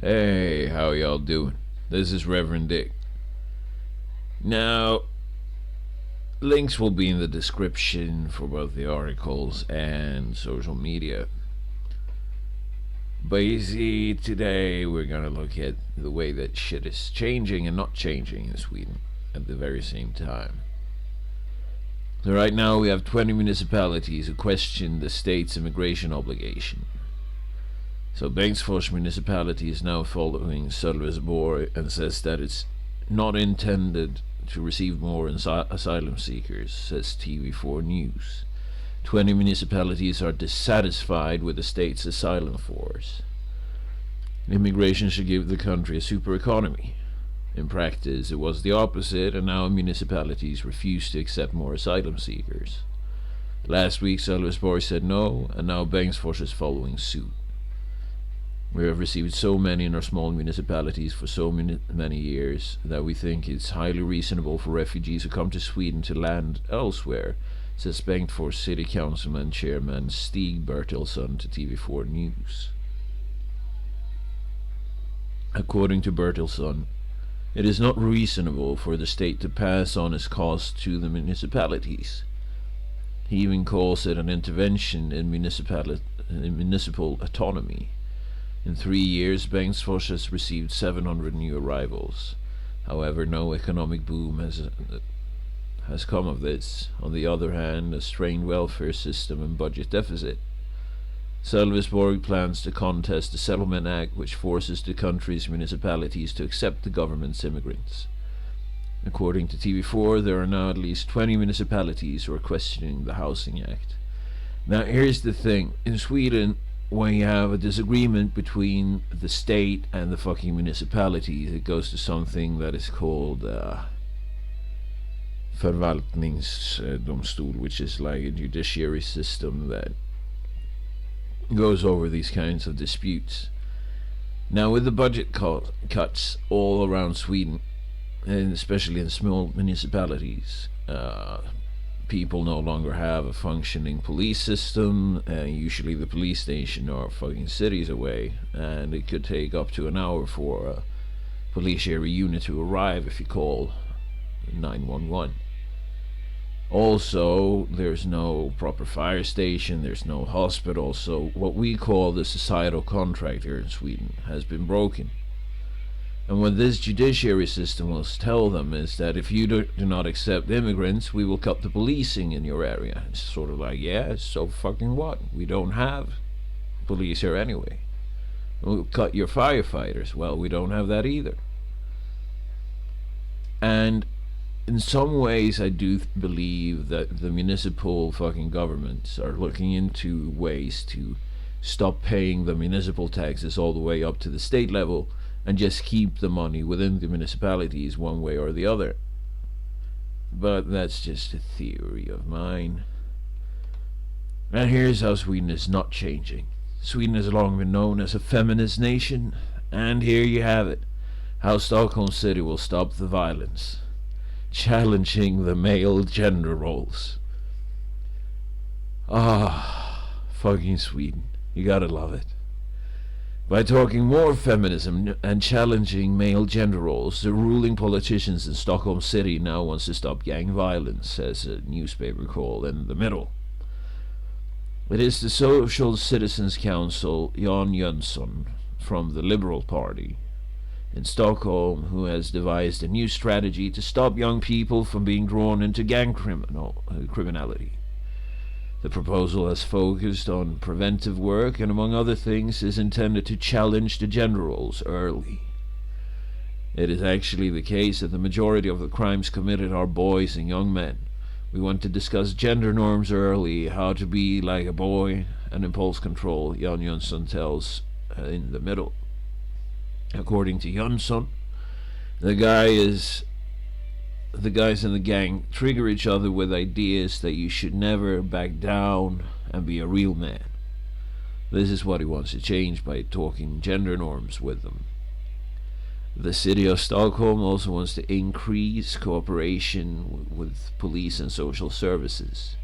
Hey, how y'all doing? This is Reverend Dick. Now, links will be in the description for both the articles and social media. But you see, today we're gonna look at the way that shit is changing and not changing in Sweden at the very same time. So right now we have 20 municipalities who question the state's immigration obligation. So Bengtsfors municipality is now following Sölvesborg and says that it's not intended to receive more asylum seekers, says TV4 News. 20 municipalities are dissatisfied with the state's asylum force. Immigration should give the country a super economy. In practice, it was the opposite, and now municipalities refuse to accept more asylum seekers. Last week, Sölvesborg said no, and now Bengtsfors is following suit. We have received so many in our small municipalities for so many years that we think it's highly reasonable for refugees who come to Sweden to land elsewhere, says Bengtsfors City Councilman Chairman Stig Bertilsson to TV4 News. According to Bertilsson, it is not reasonable for the state to pass on its costs to the municipalities. He even calls it an intervention in municipal autonomy. In 3 years, Bengtsfors has received 700 new arrivals. However, no economic boom has come of this. On the other hand, a strained welfare system and budget deficit. Sölvesborg plans to contest the Settlement Act, which forces the country's municipalities to accept the government's immigrants. According to TV4, there are now at least 20 municipalities who are questioning the Housing Act. Now, here's the thing. In Sweden, when you have a disagreement between the state and the fucking municipalities, it goes to something that is called förvaltningsdomstol, which is like a judiciary system that goes over these kinds of disputes. Now, with the budget cuts all around Sweden, and especially in small municipalities, people no longer have a functioning police system. Usually the police station are fucking cities away, and it could take up to an hour for a police area unit to arrive if you call 911. Also, there's no proper fire station, there's no hospital, so what we call the societal contract here in Sweden has been broken. And what this judiciary system will tell them is that if you do not accept immigrants, we will cut the policing in your area. It's sort of like, yeah, so fucking what? We don't have police here anyway. We'll cut your firefighters. Well, we don't have that either. And in some ways, I do believe that the municipal fucking governments are looking into ways to stop paying the municipal taxes all the way up to the state level and just keep the money within the municipalities one way or the other. But that's just a theory of mine. And here's how Sweden is not changing. Sweden has long been known as a feminist nation, and here you have it. How Stockholm City will stop the violence, challenging the male gender roles. Fucking Sweden. You gotta love it. By talking more feminism and challenging male gender roles, the ruling politicians in Stockholm City now wants to stop gang violence, says a newspaper called In the Middle. It is the Social Citizens Council Jan Jönsson from the Liberal Party in Stockholm who has devised a new strategy to stop young people from being drawn into gang criminality. The proposal has focused on preventive work and, among other things, is intended to challenge the gender roles early. It is actually the case that the majority of the crimes committed are boys and young men. We want to discuss gender norms early, how to be like a boy, and impulse control, Jan Jönsson tells In the Middle. According to Jönsson, the guys in the gang trigger each other with ideas that you should never back down and be a real man. This is what he wants to change by talking gender norms with them. The city of Stockholm also wants to increase cooperation with police and social services.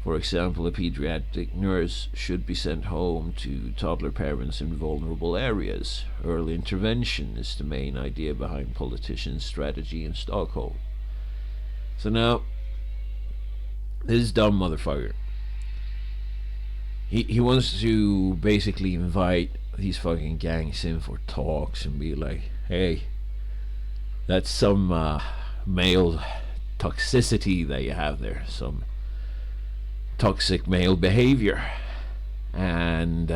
For example, a pediatric nurse should be sent home to toddler parents in vulnerable areas. Early intervention is the main idea behind politicians' strategy in Stockholm. So now, this dumb motherfucker, he wants to basically invite these fucking gangs in for talks and be like, hey, that's some male toxicity that you have there, some toxic male behavior, and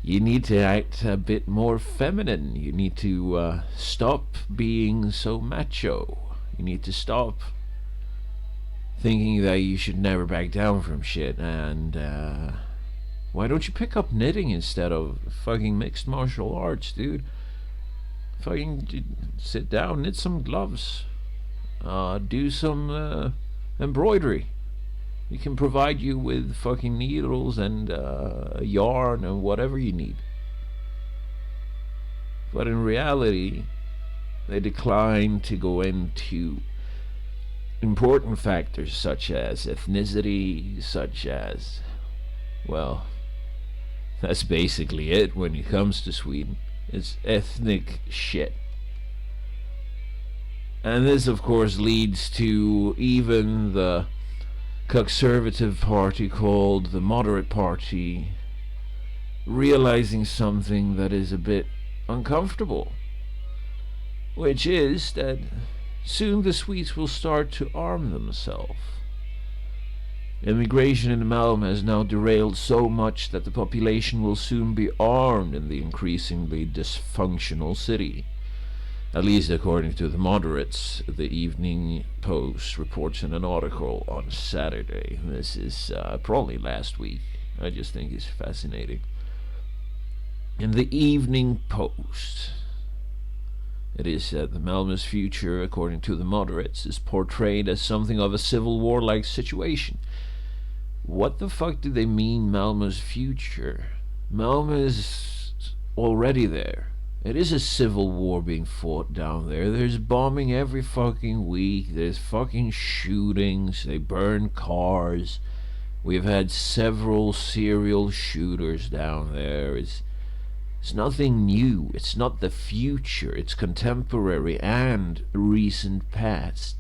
you need to act a bit more feminine. You need to stop being so macho. You need to stop thinking that you should never back down from shit. And why don't you pick up knitting instead of fucking mixed martial arts, dude? Fucking sit down, knit some gloves, do some embroidery. We can provide you with fucking needles and yarn and whatever you need. But in reality, they decline to go into important factors such as ethnicity, such as, well, that's basically it when it comes to Sweden. It's ethnic shit. And this, of course, leads to even the conservative party called the Moderate Party realizing something that is a bit uncomfortable, which is that soon the Swedes will start to arm themselves. Immigration in Malmö has now derailed so much that the population will soon be armed in the increasingly dysfunctional city. At least according to the moderates, the Evening Post reports in an article on Saturday. This is probably last week. I just think it's fascinating. In the Evening Post, it is said that Malmö's future, according to the moderates, is portrayed as something of a civil war-like situation. What the fuck do they mean, Malmö's future? Malmö is already there. It is a civil war being fought down there. There's bombing every fucking week. There's fucking shootings. They burn cars. We've had several serial shooters down there. It's nothing new. It's not the future. It's contemporary and recent past.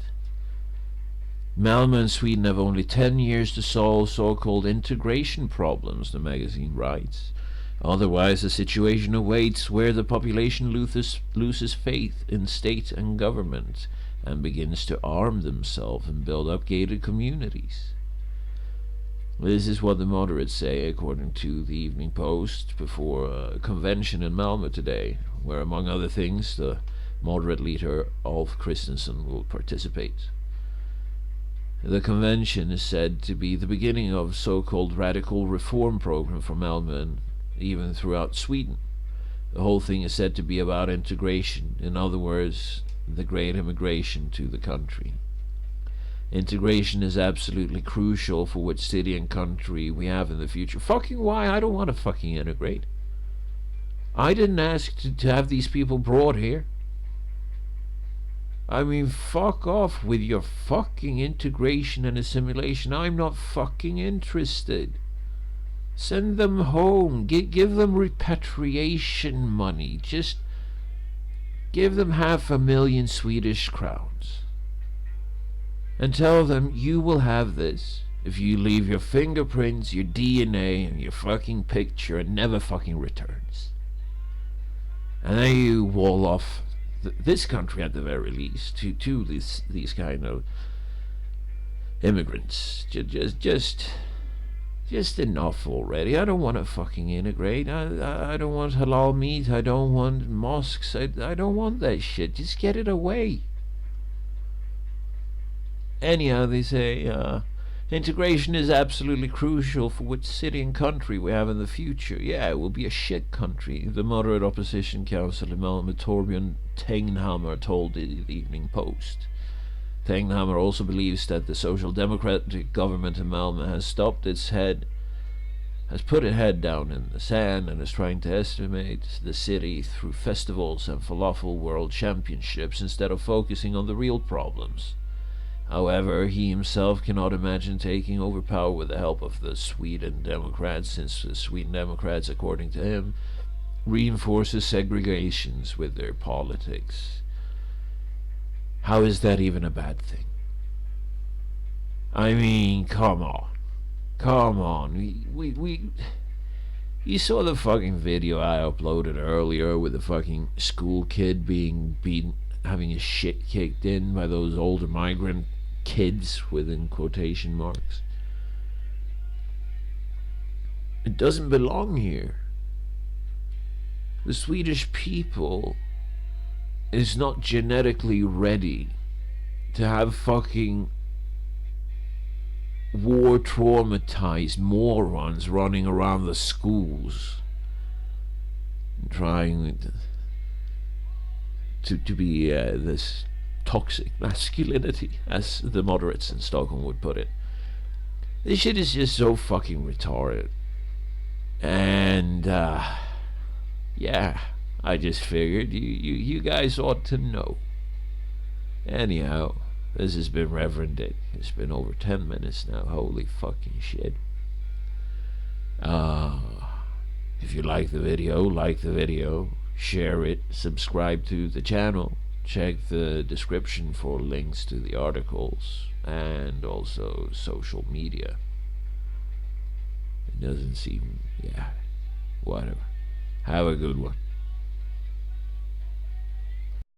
Malmö and Sweden have only 10 years to solve so-called integration problems, the magazine writes. Otherwise, the situation awaits where the population loses faith in state and government and begins to arm themselves and build up gated communities. This is what the moderates say, according to the Evening Post, before a convention in Malmö today, where, among other things, the moderate leader Ulf Kristersson will participate. The convention is said to be the beginning of a so-called radical reform program for Malmö and even throughout Sweden. The whole thing is said to be about integration, in other words, the great immigration to the country. Integration is absolutely crucial for which city and country we have in the future. Fucking why? I don't want to fucking integrate. I didn't ask to have these people brought here. I mean, fuck off with your fucking integration and assimilation. I'm not fucking interested. Send them home. Give them repatriation money. Just give them 500,000 Swedish crowns. And tell them you will have this if you leave your fingerprints, your DNA, and your fucking picture and never fucking returns. And then you wall off this country at the very least to these kind of immigrants. Just enough already. I don't want to fucking integrate. I don't want halal meat. I don't want mosques. I don't want that shit. Just get it away. Anyhow, they say integration is absolutely crucial for which city and country we have in the future. Yeah, it will be a shit country, the moderate opposition councillor Malmö Torbjörn Tegnhammar told the Evening Post. Tegnhammar also believes that the social democratic government in Malmö has put its head down in the sand and is trying to estimate the city through festivals and falafel world championships instead of focusing on the real problems. However, he himself cannot imagine taking over power with the help of the Sweden Democrats, since the Sweden Democrats, according to him, reinforces segregations with their politics. How is that even a bad thing? I mean, come on. Come on. We You saw the fucking video I uploaded earlier with the fucking school kid being beaten, having his shit kicked in by those older migrant kids within quotation marks. It doesn't belong here. The Swedish people is not genetically ready to have fucking war traumatized morons running around the schools trying to be this toxic masculinity, as the moderates in Stockholm would put it. This shit is just so fucking retarded. And yeah, I just figured you guys ought to know. Anyhow, this has been Reverend Dick. It's been over 10 minutes now. Holy fucking shit. If you like the video, share it, subscribe to the channel, check the description for links to the articles, and also social media. It doesn't seem, yeah, whatever. Have a good one.